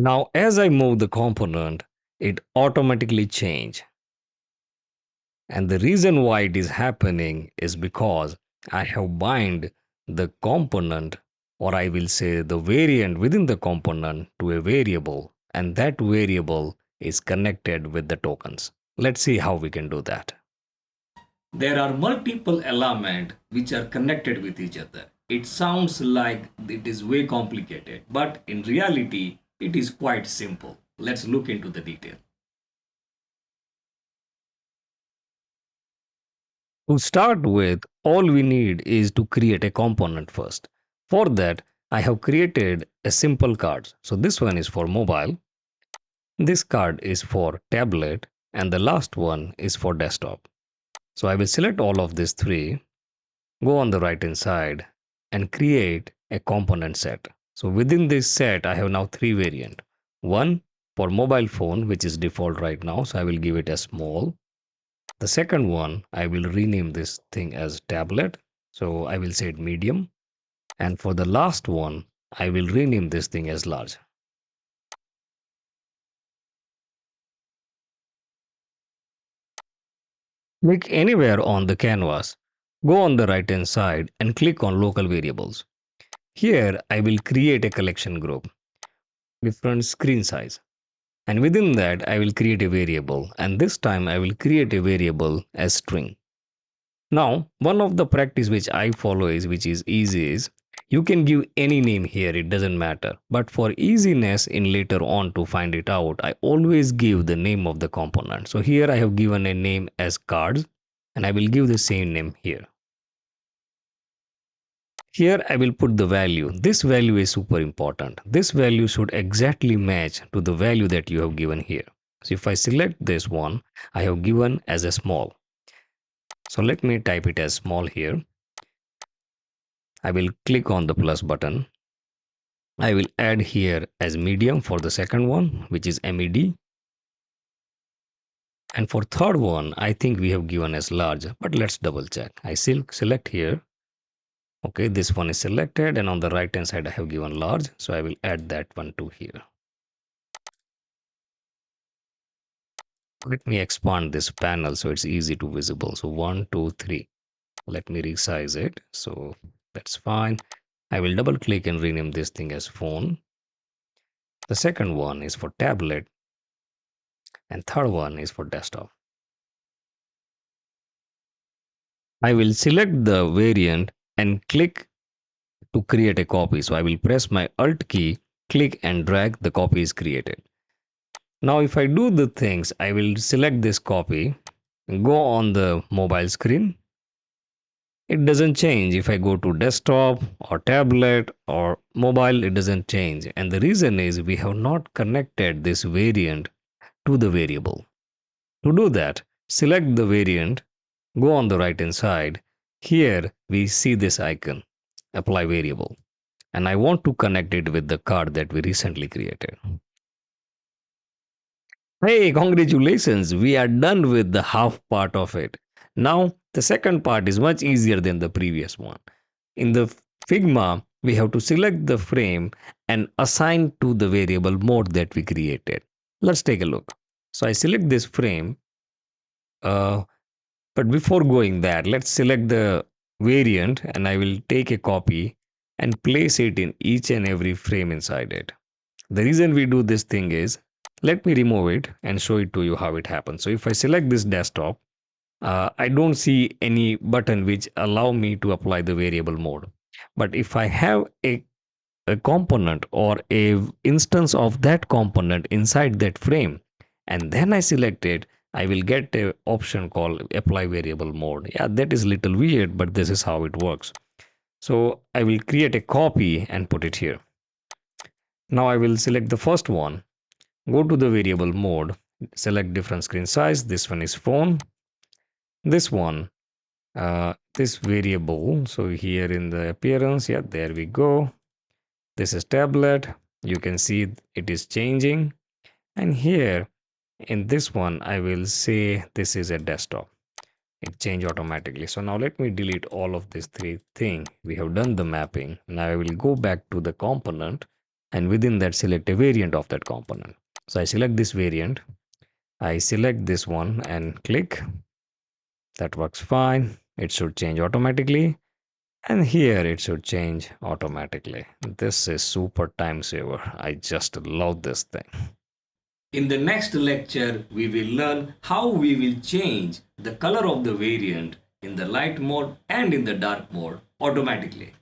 Now, as I move the component, it automatically change. And the reason why it is happening is because I have bind the component, or I will say the variant within the component, to a variable, and that variable is connected with the tokens. Let's see how we can do that. There are multiple elements which are connected with each other. It sounds like it is way complicated, but in reality, it is quite simple. Let's look into the detail. To start with, all we need is to create a component first. For that, I have created a simple card. So this one is for mobile, this card is for tablet, and the last one is for desktop. So I will select all of these three, go on the right hand side and create a component set. So within this set, I have now three variant. One for mobile phone, which is default right now. So I will give it a small. The second one, I will rename this thing as tablet. So I will say it medium. And for the last one, I will rename this thing as large. Click anywhere on the canvas. Go on the right hand side and click on local variables. Here, I will create a collection group, different screen size. And within that, I will create a variable. And this time, I will create a variable as string. Now, one of the practice which I follow is, which is easy, is you can give any name here, it doesn't matter. But for easiness in later on to find it out, I always give the name of the component. So here I have given a name as cards, and I will give the same name here. Here I will put the value. This value is super important. This value should exactly match to the value that you have given here. So if I select this one, I have given as a small. So let me type it as small here. I will click on the plus button. I will add here as medium for the second one, which is MED. And for third one, I think we have given as large, but let's double check. I select here. Okay, this one is selected, and on the right hand side, I have given large. So I will add that one to here. Let me expand this panel so it's easy to visible. So 1, 2, 3. Let me resize it. So that's fine. I will double click and rename this thing as phone. The second one is for tablet, and third one is for desktop. I will select the variant and click to create a copy. So I will press my Alt key, click and drag, the copy is created. Now if I do the things, I will select this copy, go on the mobile screen. It doesn't change. If I go to desktop or tablet or mobile, it doesn't change. And the reason is we have not connected this variant to the variable. To do that, select the variant, go on the right hand side. Here we see this icon, apply variable. And I want to connect it with the card that we recently created. Hey, congratulations, we are done with the half part of it. Now, the second part is much easier than the previous one. In the Figma, we have to select the frame and assign to the variable mode that we created. Let's take a look. So I select this frame, uh, but before going there, let's select the variant and I will take a copy and place it in each and every frame inside it. The reason we do this thing is, let me remove it and show it to you how it happens. So if I select this desktop, I don't see any button which allow me to apply the variable mode. But if I have a component or a instance of that component inside that frame, and then I select it, I will get a option called apply variable mode. Yeah, that is little weird, but this is how it works. So I will create a copy and put it here. Now I will select the first one, go to the variable mode, select different screen size. This one is phone. This one, this variable. So here in the appearance, yeah, there we go. This is tablet. You can see it is changing. And here in this one, I will say this is a desktop. It change automatically. So now let me delete all of these three things. We have done the mapping. Now I will go back to the component and within that select a variant of that component. So I select this variant, I select this one and click. That works fine. It should change automatically. And here it should change automatically. This is super time saver. I just love this thing. In the next lecture, we will learn how we will change the color of the variant in the light mode and in the dark mode automatically.